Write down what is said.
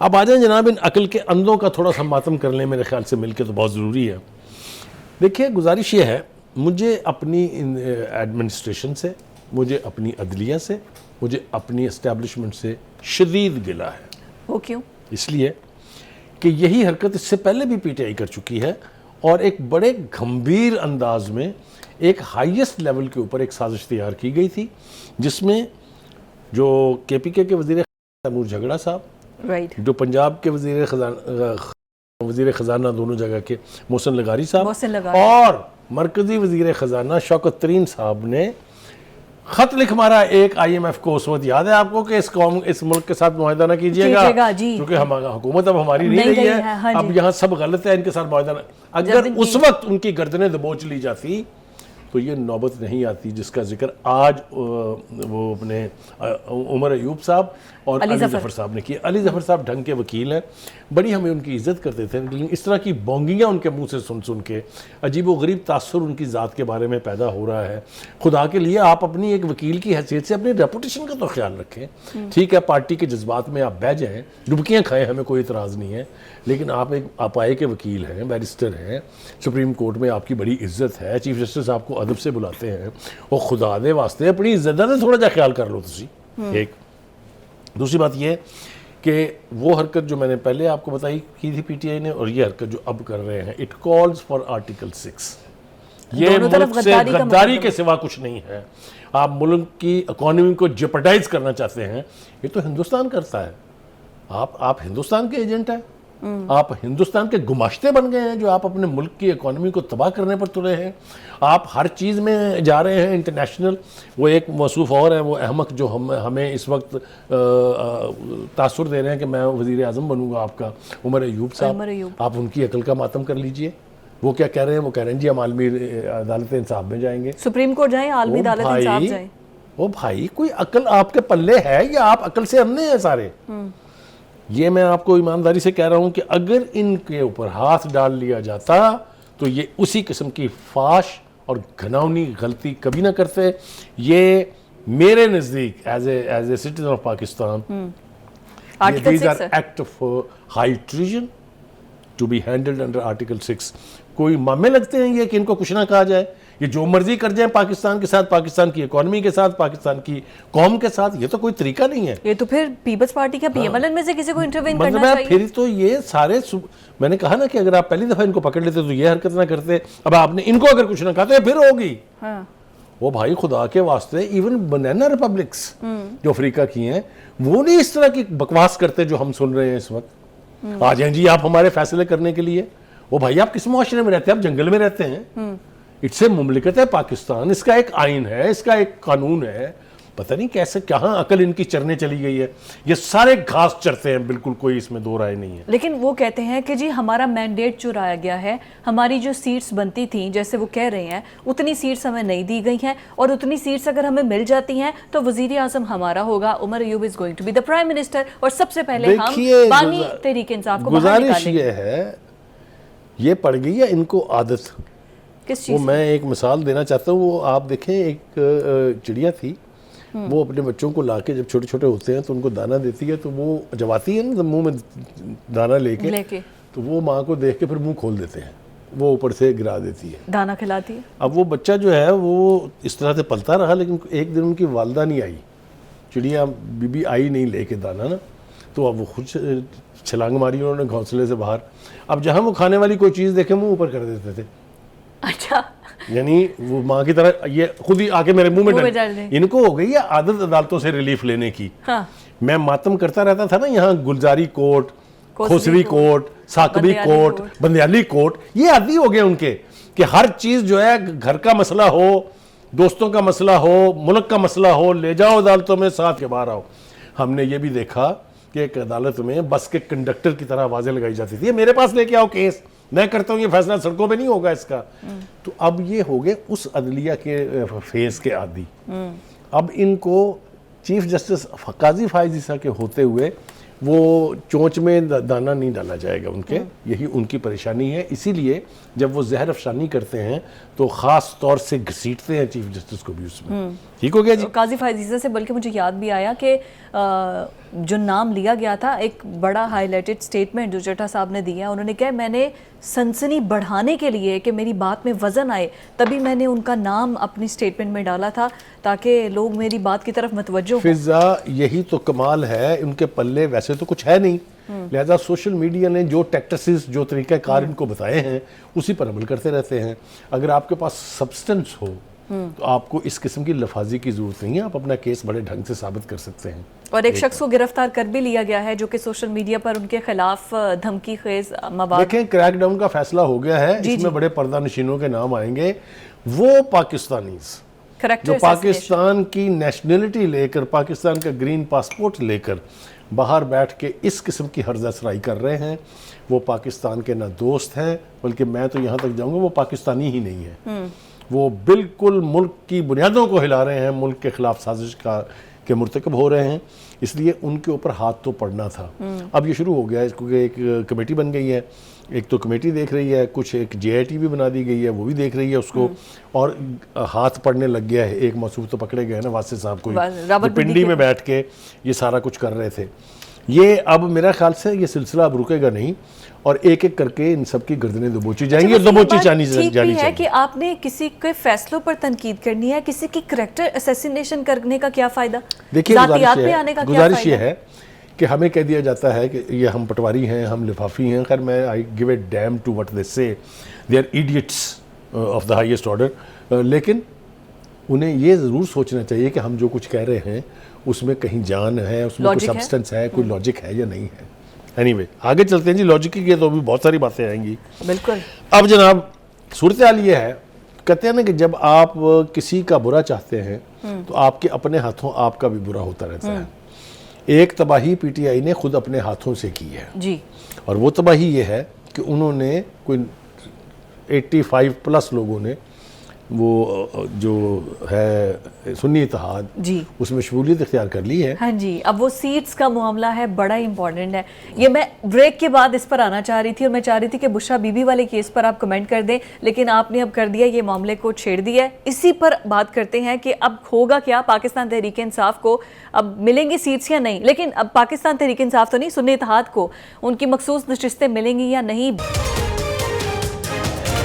اب آ جائیں جناب ان عقل کے اندھوں کا تھوڑا سا ماتم کر لیں میرے خیال سے مل کے تو بہت ضروری ہے. دیکھیے گزارش یہ ہے مجھے اپنی ایڈمنسٹریشن سے, مجھے اپنی عدلیہ سے, مجھے اپنی اسٹیبلشمنٹ سے شدید گلہ ہے. وہ کیوں؟ اس لیے کہ یہی حرکت اس سے پہلے بھی پی ٹی آئی کر چکی ہے اور ایک بڑے گھمبیر انداز میں ایک ہائیسٹ لیول کے اوپر ایک سازش تیار کی گئی تھی جس میں جو کے پی کے وزیر تیمور جھگڑا صاحب, جو پنجاب کے وزیر خزانہ دونوں جگہ کے محسن لغاری صاحب, اور مرکزی وزیر خزانہ شوکت ترین صاحب نے خط لکھ مارا ایک آئی ایم ایف کو. اس وقت یاد ہے آپ کو کہ اس ملک کے ساتھ معاہدہ نہ کیجیے گا کیونکہ حکومت اب ہماری نہیں رہی ہے, اب یہاں سب غلط ہے, ان کے ساتھ معاہدہ نہ. اگر اس وقت ان کی گردنیں دبوچ لی جاتی تو یہ نوبت نہیں آتی جس کا ذکر آج وہ اپنے عمر ایوب صاحب اور علی ظفر صاحب نے کیا. علی ظفر صاحب ڈھنگ کے وکیل ہیں, بڑی ہمیں ان کی عزت کرتے تھے, لیکن اس طرح کی بونگیاں ان کے منہ سے سن کے عجیب و غریب تاثر ان کی ذات کے بارے میں پیدا ہو رہا ہے. خدا کے لیے آپ اپنی ایک وکیل کی حیثیت سے اپنی ریپوٹیشن کا تو خیال رکھیں. ٹھیک ہے پارٹی کے جذبات میں آپ بہہ جائیں, ڈبکیاں کھائیں, ہمیں کوئی اعتراض نہیں ہے, لیکن آپ ایک آپائے کے وکیل ہیں, بیرسٹر ہیں, سپریم کورٹ میں آپ کی بڑی عزت ہے, چیف جسٹس آپ کو ادب سے بلاتے ہیں, اور خدا دے واسطے اپنی عزت کا تھوڑا جا خیال کر لو تسی. ایک دوسری بات یہ کہ وہ حرکت جو میں نے پہلے آپ کو بتائی کی تھی پی ٹی آئی نے, اور یہ حرکت جو اب کر رہے ہیں, اٹ کالز فار آرٹیکل 6. یہ ملک سے غداری کے سوا کچھ نہیں ہے. آپ ملک کی اکانومی کو جیپرڈائز کرنا چاہتے ہیں, یہ تو ہندوستان کرتا ہے. آپ ہندوستان کے ایجنٹ ہیں, آپ ہندوستان کے گماشتے بن گئے ہیں جو آپ اپنے ملک کی اکانومی کو تباہ کرنے پر تلے ہیں. آپ ہر چیز میں جا رہے ہیں انٹرنیشنل. وہ ایک موصوف اور ہے, وہ احمق جو ہمیں اس وقت تاثر دے رہے ہیں کہ میں وزیر اعظم بنوں گا آپ کا, عمر ایوب صاحب. آپ ان کی عقل کا ماتم کر لیجئے. وہ کیا کہہ رہے ہیں؟ وہ کہہ رہے ہیں جی ہم عالمی عدالت انصاف میں جائیں گے, سپریم کورٹ جائیں, عالمی عدالت انصاف جائیں. وہ بھائی کوئی عقل آپ کے پلے ہے یا آپ عقل سے اندھے ہیں سارے؟ یہ میں آپ کو ایمانداری سے کہہ رہا ہوں کہ اگر ان کے اوپر ہاتھ ڈال لیا جاتا تو یہ اسی قسم کی فاش اور گھناؤنی غلطی کبھی نہ کرتے. یہ میرے نزدیک as a citizen of Pakistan, these are act of high treason to be handled under Article 6. کوئی مامے لگتے ہیں یہ کہ ان کو کچھ نہ کہا جائے. یہ جو مرضی کر جائیں پاکستان کے ساتھ, پاکستان کی اکانومی کے ساتھ, پاکستان کی قوم کے ساتھ, یہ تو کوئی طریقہ نہیں ہے. یہ تو پھر پیپلز پارٹی کا پی ایم ایل این میں سے کسی کو انٹروین کرنا چاہیے. پھر تو یہ سارے, میں نے کہا نا کہ اگر آپ پہلی دفعہ ان کو پکڑ لیتے تو یہ حرکت نہ کرتے. اب آپ نے ان کو اگر کچھ نہ کہا تو یہ پھر ہوگی. وہ بھائی خدا کے واسطے ایون بنانا ریپبلکس جو افریقہ کی ہیں وہ نہیں اس طرح کی بکواس کرتے جو ہم سن رہے ہیں اس وقت. آ جائیں جی آپ ہمارے فیصلے کرنے کے لیے. وہ بھائی آپ کس معاشرے میں رہتے ہیں؟ آپ جنگل میں رہتے ہیں. اٹس اے مملکت ہے پاکستان, اس کا ایک آئین ہے, اس کا ایک قانون ہے. پتہ نہیں کیسے کہاں عقل ان کی چرنے چلی گئی ہے. یہ سارے گھاس چرتے ہیں, بالکل کوئی اس میں دو رائے نہیں ہے. لیکن وہ کہتے ہیں کہ جی ہمارا مینڈیٹ چرایا گیا ہے, ہماری جو سیٹس بنتی تھیں جیسے وہ کہہ رہے ہیں اتنی سیٹس ہمیں نہیں دی گئی ہیں, اور اتنی سیٹس اگر ہمیں مل جاتی ہیں تو وزیر اعظم ہمارا ہوگا, Omar Ayub is going to be the prime minister, اور سب سے پہلے ہم بانی تحریک انصاف کو باہر نکالیں. گزارش یہ ہے, یہ پڑ گئی ہے ان کو عادت. وہ میں ایک مثال دینا چاہتا ہوں. وہ آپ دیکھیں ایک چڑیا تھی, وہ اپنے بچوں کو لا کے جب چھوٹے چھوٹے ہوتے ہیں تو ان کو دانہ دیتی ہے, تو وہ جب آتی ہے نا منہ میں دانہ لے کے تو وہ ماں کو دیکھ کے پھر منہ کھول دیتے ہیں, وہ اوپر سے گرا دیتی ہے, دانہ کھلاتی ہے. اب وہ بچہ جو ہے وہ اس طرح سے پلتا رہا, لیکن ایک دن ان کی والدہ نہیں آئی, چڑیا بی بی آئی نہیں لے کے دانہ نا, تو اب وہ خود چھلانگ ماری انہوں نے گھونسلے سے باہر. اب جہاں وہ کھانے والی کوئی چیز دیکھے منہ اوپر کر دیتے تھے. اچھا, یعنی وہ ماں کی طرح یہ خود ہی آ کے میرے منہ میں ڈال. ان کو ہو گئی ہے عادت عدالتوں سے ریلیف لینے کی. میں ماتم کرتا رہتا تھا نا یہاں گلزاری کوٹ, کھوسری کوٹ, ثاقبی کوٹ, بندیالی کوٹ, یہ عادی ہو گئے ان کے کہ ہر چیز جو ہے گھر کا مسئلہ ہو, دوستوں کا مسئلہ ہو, ملک کا مسئلہ ہو, لے جاؤ عدالتوں میں, ساتھ کے باہر آؤ. ہم نے یہ بھی دیکھا کہ ایک عدالت میں بس کے کنڈکٹر کی طرح آوازیں لگائی جاتی تھی, میرے پاس لے کے آؤ کیس, میں کرتا ہوں یہ فیصلہ, سڑکوں پہ نہیں ہوگا اس کا. تو اب یہ ہو گئے اس عدلیہ کے فیز کے عادی. اب ان کو چیف جسٹس قاضی فائز عیسیٰ کے ہوتے ہوئے وہ چونچ میں دانہ نہیں ڈالا جائے گا ان کے, یہی ان کی پریشانی ہے. اسی لیے جب وہ زہر افشانی کرتے ہیں تو خاص طور سے گھسیٹتے ہیں چیف جسٹس کو بھی اس میں. ٹھیک ہو گیا جی. قاضی فائز عیسیٰ سے بلکہ مجھے یاد بھی آیا کہ جو نام لیا گیا تھا، ایک بڑا ہائی لائٹڈ سٹیٹمنٹ جو چٹھا صاحب نے دیا، انہوں نے کہا میں نے سنسنی بڑھانے کے لیے کہ میری بات میں وزن آئے تبھی میں نے ان کا نام اپنی سٹیٹمنٹ میں ڈالا تھا تاکہ لوگ میری بات کی طرف متوجہ ہوں۔ فضا یہی تو کمال ہے، ان کے پلے ویسے تو کچھ ہے نہیں، لہذا سوشل میڈیا نے جو ٹیکٹسز جو طریقہ کار ان کو بتائے ہیں اسی پر عمل کرتے رہتے ہیں۔ اگر آپ کے پاس سبسٹنس ہو تو آپ کو اس قسم کی لفاظی کی ضرورت نہیں ہے، آپ اپنا کیس بڑے ڈھنگ سے ثابت کر سکتے ہیں۔ اور ایک شخص کو گرفتار کر بھی لیا گیا ہے جو کہ سوشل میڈیا پر ان کے خلاف دھمکی خیز مواد۔ دیکھیں کریک ڈاؤن کا فیصلہ ہو گیا ہے، اس میں بڑے پردہ نشینوں کے نام آئیں گے، وہ پاکستانیز جو پاکستان کی نیشنلٹی لے کر، پاکستان کا گرین پاسپورٹ لے کر باہر بیٹھ کے اس قسم کی ہرزہ سرائی کر رہے ہیں، وہ پاکستان کے نہ دوست ہیں، بلکہ میں تو یہاں تک جاؤں گا وہ پاکستانی ہی نہیں ہے، وہ بالکل ملک کی بنیادوں کو ہلا رہے ہیں، ملک کے خلاف سازش کے مرتکب ہو رہے ہیں، اس لیے ان کے اوپر ہاتھ تو پڑنا تھا۔ اب یہ شروع ہو گیا ہے کیونکہ ایک کمیٹی بن گئی ہے، ایک تو کمیٹی دیکھ رہی ہے، کچھ ایک جے آئی ٹی بھی بنا دی گئی ہے، وہ بھی دیکھ رہی ہے اس کو، اور ہاتھ پڑنے لگ گیا ہے۔ ایک موصوف تو پکڑے گئے نا واسطے صاحب کو، پنڈی میں بیٹھ کے یہ سارا کچھ کر رہے تھے۔ یہ اب میرا خیال سے یہ سلسلہ اب رکے گا نہیں، اور ایک ایک کر کے ان سب کی گردنیں دبوچی جائیں گی، اور دبوچی جانی ہے کہ آپ نے کسی کے فیصلوں پر تنقید کرنی ہے، کسی کی کریکٹر اسیسینیشن کرنے کا کیا فائدہ؟ دیکھیے گزارش یہ ہے کہ ہمیں کہہ دیا جاتا ہے کہ یہ ہم پٹواری ہیں، ہم لفافی ہیں، خیر میں I give a damn to what they say, they are idiots of the highest order، لیکن انہیں یہ ضرور سوچنا چاہیے کہ ہم جو کچھ کہہ رہے ہیں اس میں کہیں جان ہے، اس میں کوئی سبسٹنس ہے، کوئی لاجک ہے یا نہیں ہے۔ اینی وے آگے چلتے ہیں جی، لاجک کی تو بھی بہت ساری باتیں آئیں گی۔ بالکل۔ اب جناب صورتحال یہ ہے، کہتے ہیں نا کہ جب آپ کسی کا برا چاہتے ہیں تو آپ کے اپنے ہاتھوں آپ کا بھی برا ہوتا رہتا ہے۔ ایک تباہی پی ٹی آئی نے خود اپنے ہاتھوں سے کی ہے جی، اور وہ تباہی یہ ہے کہ انہوں نے کوئی 85+ لوگوں نے وہ جو ہے سنی اتحاد جی، اس میں شمولیت اختیار کر لی ہے۔ ہاں جی، اب وہ سیٹس کا معاملہ ہے، بڑا امپورٹنٹ ہے۔ یہ میں بریک کے بعد اس پر آنا چاہ رہی تھی، اور میں چاہ رہی تھی کہ بشرا بی بی والے کیس پر آپ کمنٹ کر دیں، لیکن آپ نے اب کر دیا، یہ معاملے کو چھیڑ دیا ہے۔ اسی پر بات کرتے ہیں کہ اب ہوگا کیا پاکستان تحریک انصاف کو، اب ملیں گی سیٹس یا نہیں؟ لیکن اب پاکستان تحریک انصاف تو نہیں، سنی اتحاد کو ان کی مخصوص نشستیں ملیں گی یا نہیں؟